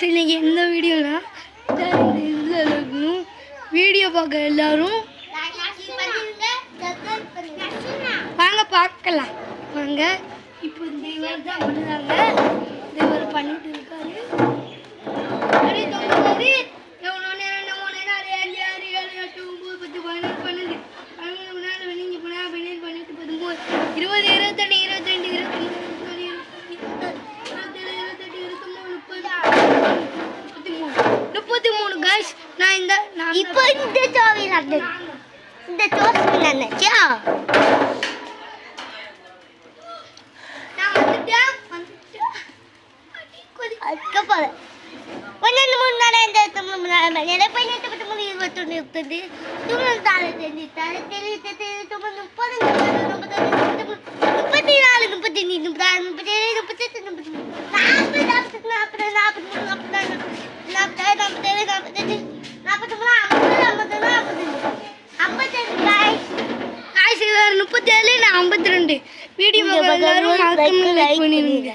இன்னைக்கு எந்த வீடியோனா வீடியோ பார்க்க எல்லாரும் வாங்க பார்க்கலாம் வாங்க. இப்போ இந்த இவர் தான் பண்ணுறாங்க. இவர் பண்ணிட்டு இருக்காரு. இப்போ இந்த சோவி நடந்தது இந்த சோவி நினைச்சா அதுக்கப்புறம் 37 நான் 52 வீடியோ எல்லாரும் லைக் பண்ணுங்க.